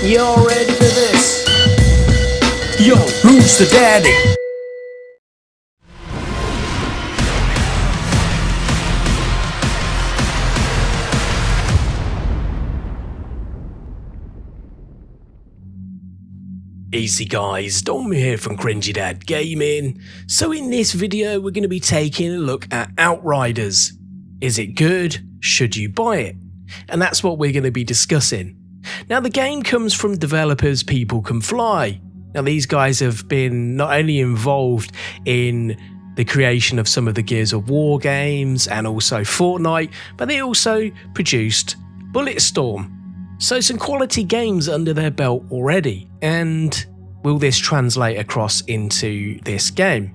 You're ready for this? Yo, who's the daddy? Easy guys, Dom here from Cringy Dad Gaming. So in this video we're going to be taking a look at Outriders. Is it good? Should you buy it? And that's what we're going to be discussing. Now the game comes from developers People Can Fly. Now these guys have been not only involved in the creation of some of the Gears of War games and also Fortnite, but they also produced Bulletstorm. So some quality games under their belt already, and will this translate across into this game?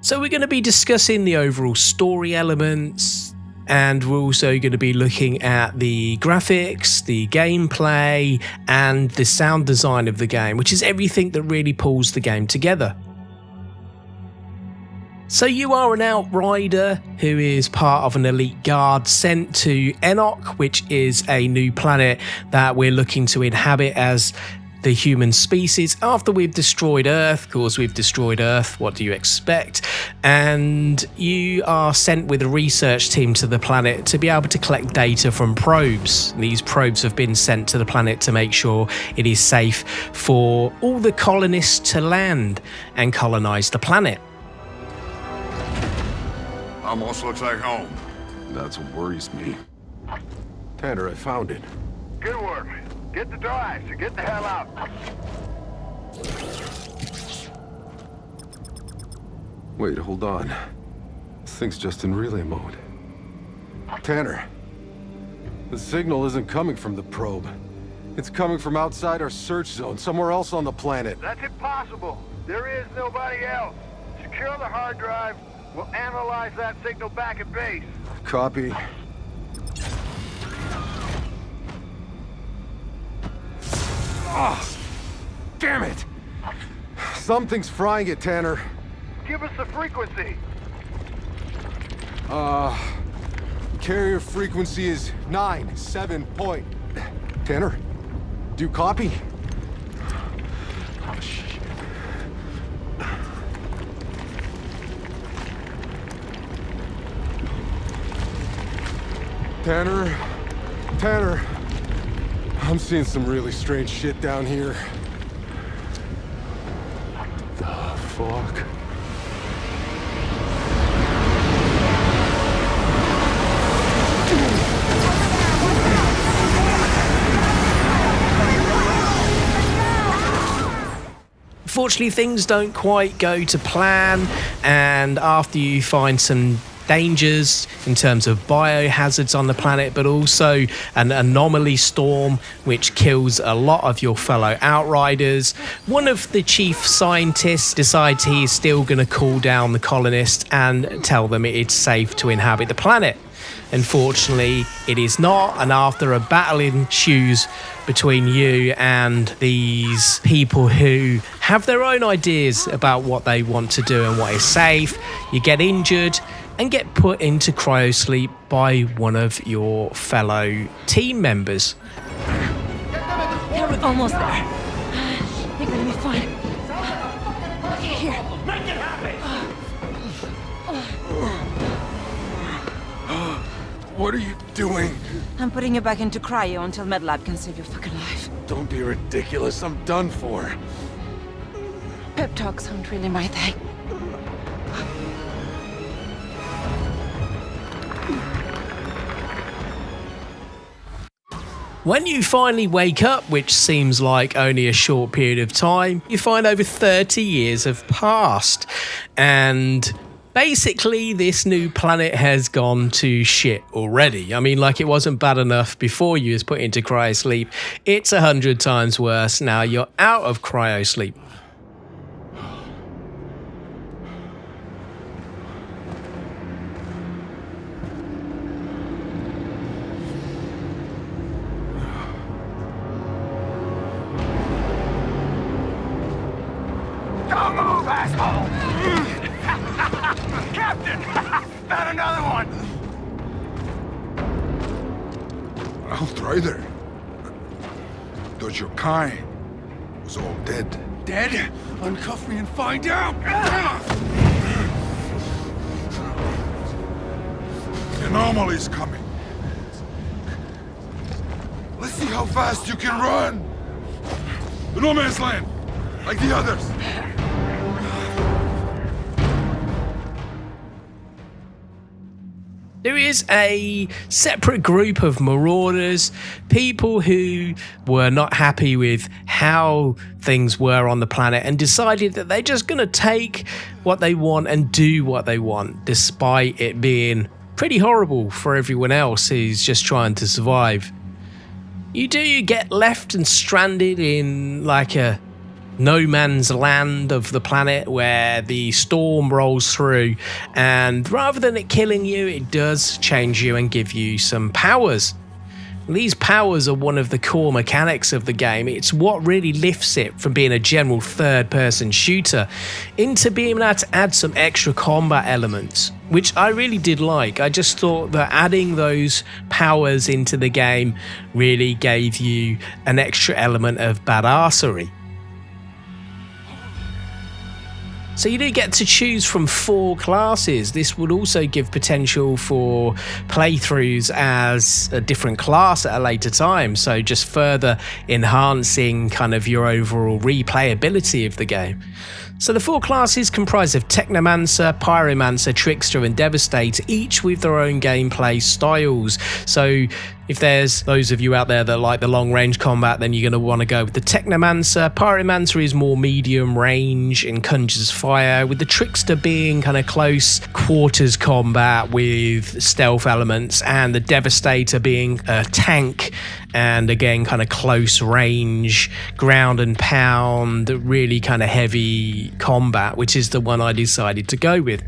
So we're going to be discussing the overall story elements, and we're also going to be looking at the graphics, the gameplay, and the sound design of the game, which is everything that really pulls the game together. So you are an Outrider who is part of an elite guard sent to Enoch, which is a new planet that we're looking to inhabit as the human species after we've destroyed Earth. Of course, we've destroyed Earth, what do you expect? And you are sent with a research team to the planet to be able to collect data from probes. These probes have been sent to the planet to make sure it is safe for all the colonists to land and colonize the planet. Almost looks like home. That's what worries me. Tanner, I found it. Good work. Get the drives and get the hell out. Wait, hold on. This thing's just in relay mode. Tanner, the signal isn't coming from the probe. It's coming from outside our search zone, somewhere else on the planet. That's impossible. There is nobody else. Secure the hard drive. We'll analyze that signal back at base. Copy. Ah, damn it! Something's frying it, Tanner. Give us the frequency. Carrier frequency is 9.7 point. Tanner, do you copy? Oh, shit. Tanner, I'm seeing some really strange shit down here. What the fuck? Unfortunately, things don't quite go to plan, and after you find some dangers in terms of biohazards on the planet, but also an anomaly storm which kills a lot of your fellow Outriders, one of the chief scientists decides he is still going to cool down the colonists and tell them it's safe to inhabit the planet. Unfortunately, it is not, and after a battle ensues between you and these people who have their own ideas about what they want to do and what is safe, you get injured and get put into cryosleep by one of your fellow team members. We're almost there. You're gonna be fine. Here. Make it happen! What are you doing? I'm putting you back into cryo until MedLab can save your fucking life. Don't be ridiculous, I'm done for. Pep talks aren't really my thing. When you finally wake up, which seems like only a short period of time, you find over 30 years have passed, and basically this new planet has gone to shit already. I mean, like, it wasn't bad enough before you was put into cryosleep. It's 100 times worse now you're out of cryosleep. Don't move, asshole! Captain! Found another one! Outrider. because your kind was all dead. Dead? Uncuff me and find out! The anomaly's coming. Let's see how fast you can run. The no man's land, like the others. There is a separate group of marauders, people who were not happy with how things were on the planet and decided that they're just going to take what they want and do what they want, despite it being pretty horrible for everyone else who's just trying to survive. You do get left and stranded in like a no man's land of the planet where the storm rolls through, and rather than it killing you, it does change you and give you some powers. These powers are one of the core mechanics of the game. It's what really lifts it from being a general third-person shooter into being able to add some extra combat elements, which I really did like. I just thought that adding those powers into the game really gave you an extra element of badassery. So you do get to choose from 4 classes. This would also give potential for playthroughs as a different class at a later time, so just further enhancing kind of your overall replayability of the game. So the 4 classes comprise of Technomancer, Pyromancer, Trickster and Devastator, each with their own gameplay styles. So if there's those of you out there that like the long range combat, then you're going to want to go with the Technomancer. Pyromancer is more medium range and conjures fire, with the Trickster being kind of close quarters combat with stealth elements, and the Devastator being a tank and again kind of close range, ground and pound, really kind of heavy combat, which is the one I decided to go with.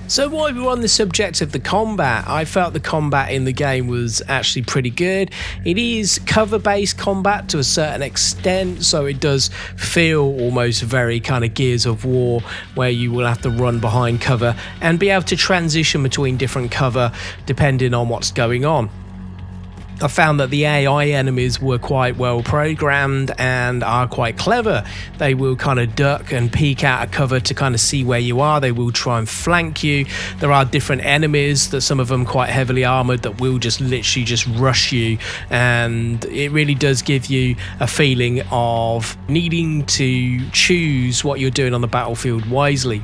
So while we were on the subject of the combat, I felt the combat in the game was actually pretty good. It is cover-based combat to a certain extent, so it does feel almost very kind of Gears of War, where you will have to run behind cover and be able to transition between different cover depending on what's going on. I found that the AI enemies were quite well programmed and are quite clever. They will kind of duck and peek out of cover to kind of see where you are. They will try and flank you. There are different enemies, that some of them quite heavily armored, that will just literally just rush you, and it really does give you a feeling of needing to choose what you're doing on the battlefield wisely.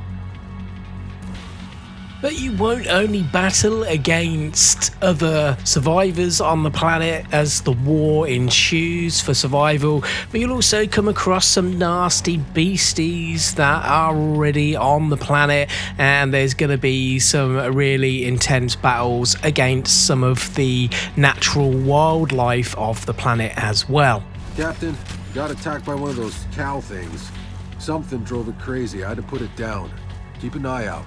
But you won't only battle against other survivors on the planet as the war ensues for survival, but you'll also come across some nasty beasties that are already on the planet, and there's going to be some really intense battles against some of the natural wildlife of the planet as well. Captain, got attacked by one of those cow things. Something drove it crazy. I had to put it down. Keep an eye out.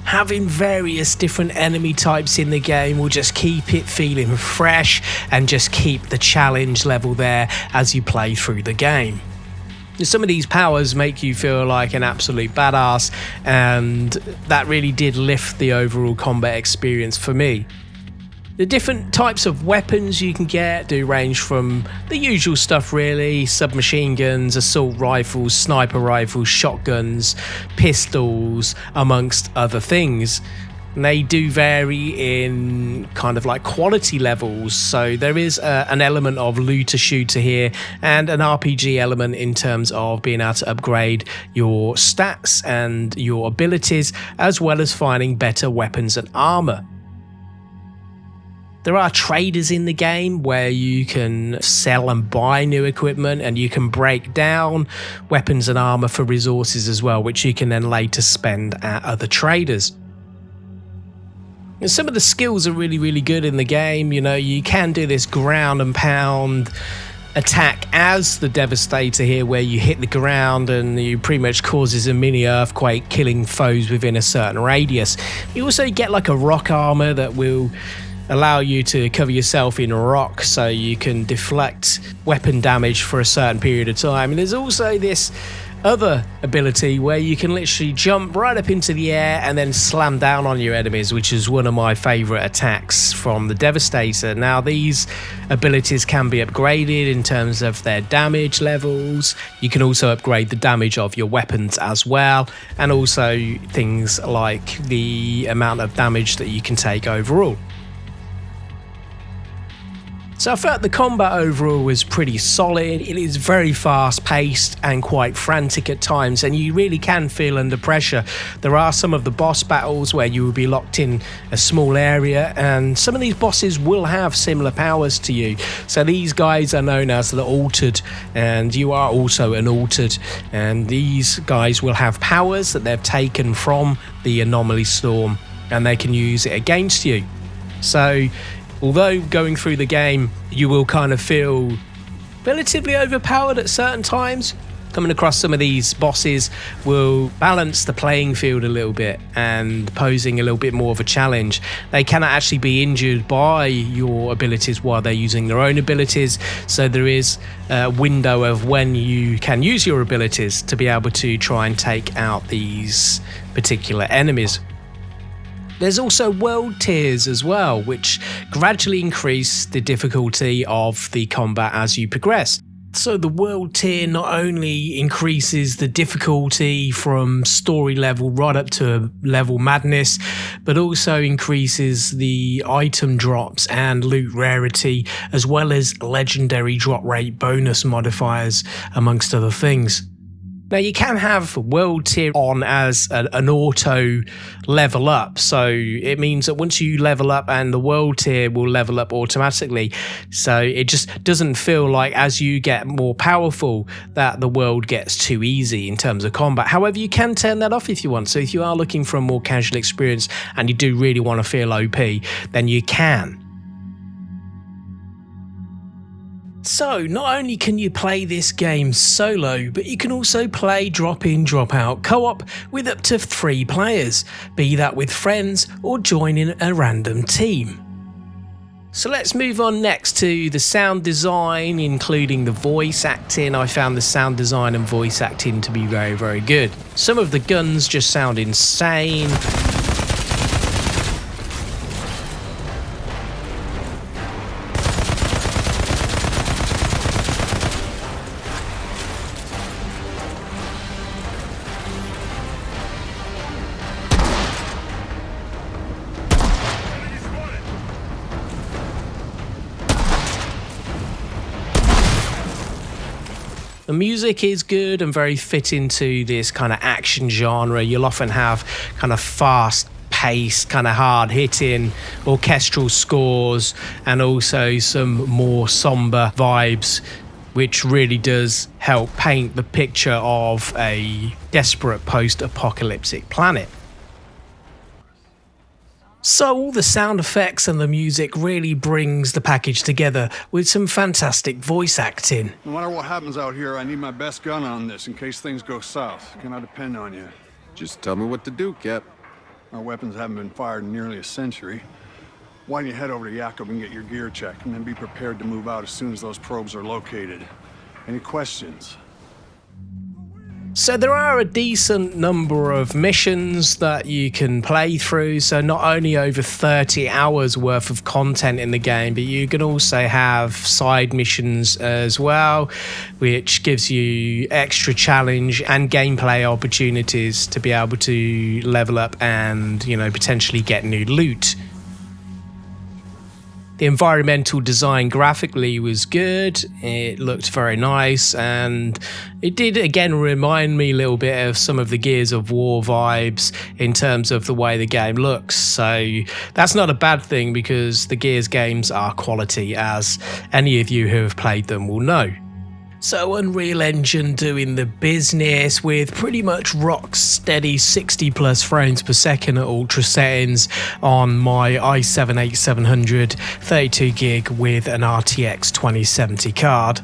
Having various different enemy types in the game will just keep it feeling fresh and just keep the challenge level there as you play through the game. Some of these powers make you feel like an absolute badass, and that really did lift the overall combat experience for me. The different types of weapons you can get do range from the usual stuff really: submachine guns, assault rifles, sniper rifles, shotguns, pistols, amongst other things. And they do vary in kind of like quality levels, so there is an element of looter shooter here and an RPG element in terms of being able to upgrade your stats and your abilities, as well as finding better weapons and armor. There are traders in the game where you can sell and buy new equipment, and you can break down weapons and armor for resources as well, which you can then later spend at other traders. And some of the skills are really good in the game. You know, you can do this ground and pound attack as the Devastator here, where you hit the ground and you pretty much causes a mini earthquake, killing foes within a certain radius. You also get like a rock armor that will allow you to cover yourself in rock so you can deflect weapon damage for a certain period of time. And there's also this other ability where you can literally jump right up into the air and then slam down on your enemies, which is one of my favourite attacks from the Devastator. Now, these abilities can be upgraded in terms of their damage levels. You can also upgrade the damage of your weapons as well, and also things like the amount of damage that you can take overall. So I felt the combat overall was pretty solid. It is very fast paced and quite frantic at times, and you really can feel under pressure. There are some of the boss battles where you will be locked in a small area, and some of these bosses will have similar powers to you. So these guys are known as the Altered, and you are also an Altered, and these guys will have powers that they've taken from the Anomaly Storm, and they can use it against you. So although going through the game you will kind of feel relatively overpowered at certain times, coming across some of these bosses will balance the playing field a little bit and posing a little bit more of a challenge. They cannot actually be injured by your abilities while they're using their own abilities, so there is a window of when you can use your abilities to be able to try and take out these particular enemies. There's also world tiers as well, which gradually increase the difficulty of the combat as you progress. So the world tier not only increases the difficulty from story level right up to level madness, but also increases the item drops and loot rarity, as well as legendary drop rate bonus modifiers, amongst other things. Now, you can have world tier on as an auto level up, so it means that once you level up and the world tier will level up automatically, so it just doesn't feel like as you get more powerful that the world gets too easy in terms of combat. However, you can turn that off if you want, so if you are looking for a more casual experience and you do really want to feel OP, then you can. So, not only can you play this game solo, but you can also play drop-in, drop-out co-op with up to 3 players, be that with friends or joining a random team. So let's move on next to the sound design, including the voice acting. I found the sound design and voice acting to be very, very good. Some of the guns just sound insane. The music is good and very fitting to this kind of action genre. You'll often have kind of fast paced, kind of hard hitting orchestral scores and also some more somber vibes, which really does help paint the picture of a desperate post-apocalyptic planet. So all the sound effects and the music really brings the package together with some fantastic voice acting. No matter what happens out here, I need my best gun on this in case things go south. Can I depend on you? Just tell me what to do, Cap. Our weapons haven't been fired in nearly a century. Why don't you head over to Jakob and get your gear checked, and then be prepared to move out as soon as those probes are located. Any questions? So there are a decent number of missions that you can play through, so not only over 30 hours worth of content in the game, but you can also have side missions as well, which gives you extra challenge and gameplay opportunities to be able to level up and, you know, potentially get new loot. The environmental design graphically was good, it looked very nice, and it did again remind me a little bit of some of the Gears of War vibes in terms of the way the game looks. So that's not a bad thing because the Gears games are quality, as any of you who have played them will know. So Unreal Engine doing the business with pretty much rock steady 60 plus frames per second at ultra settings on my i7-8700 32 gig with an RTX 2070 card.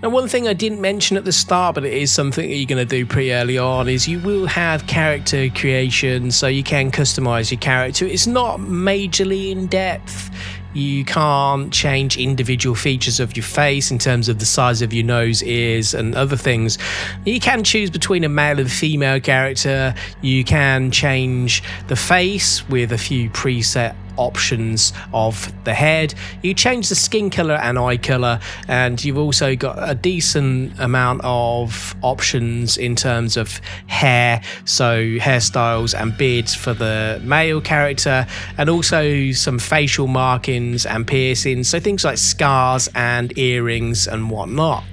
Now, one thing I didn't mention at the start, but it is something that you're going to do pretty early on, is you will have character creation, so you can customize your character. It's not majorly in depth. You can't change individual features of your face in terms of the size of your nose, ears, and other things. You can choose between a male and female character. You can change the face with a few preset options of the head. You change the skin color and eye color, and you've also got a decent amount of options in terms of hair, so hairstyles and beards for the male character, and also some facial markings and piercings, so things like scars and earrings and whatnot.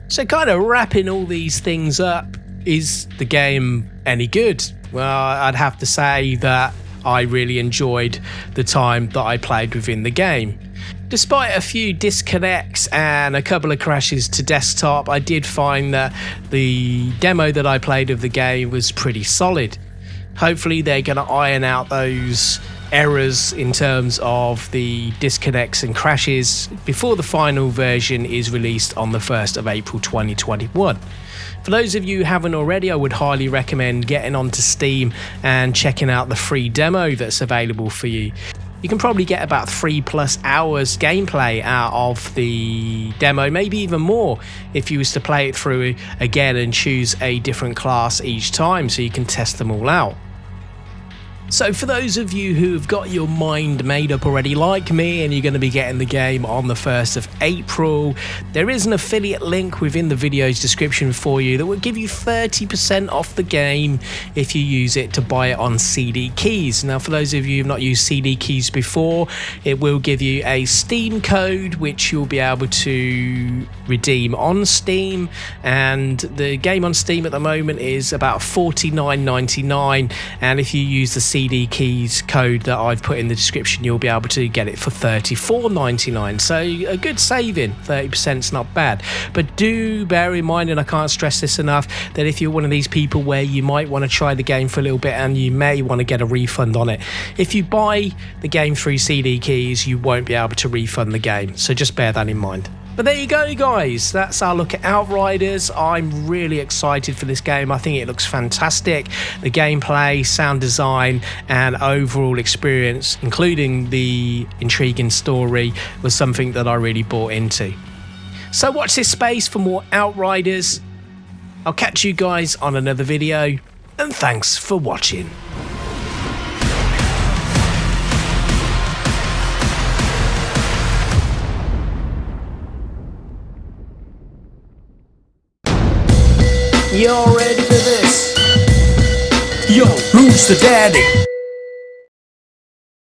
So kind of wrapping all these things up, is the game any good? Well, I'd have to say that I really enjoyed the time that I played within the game. Despite a few disconnects and a couple of crashes to desktop, I did find that the demo that I played of the game was pretty solid. Hopefully they're going to iron out those errors in terms of the disconnects and crashes before the final version is released on the 1st of April 2021. For those of you who haven't already, I would highly recommend getting onto Steam and checking out the free demo that's available for you. You can probably get about 3+ hours gameplay out of the demo, maybe even more if you was to play it through again and choose a different class each time so you can test them all out. So for those of you who have got your mind made up already like me and you're going to be getting the game on the 1st of April, there is an affiliate link within the video's description for you that will give you 30% off the game if you use it to buy it on CD Keys. Now for those of you who have not used CD Keys before, it will give you a Steam code which you'll be able to redeem on Steam, and the game on Steam at the moment is about $49.99, and if you use the CD Keys code that I've put in the description, you'll be able to get it for $34.99, so a good saving. 30% is not bad, but do bear in mind, and I can't stress this enough, that if you're one of these people where you might want to try the game for a little bit and you may want to get a refund on it, if you buy the game through CD Keys you won't be able to refund the game, so just bear that in mind. But there you go guys, that's our look at Outriders. I'm really excited for this game. I think it looks fantastic. The gameplay, sound design and overall experience, including the intriguing story, was something that I really bought into. So watch this space for more Outriders. I'll catch you guys on another video, and thanks for watching. You're ready for this? Yo, who's the daddy?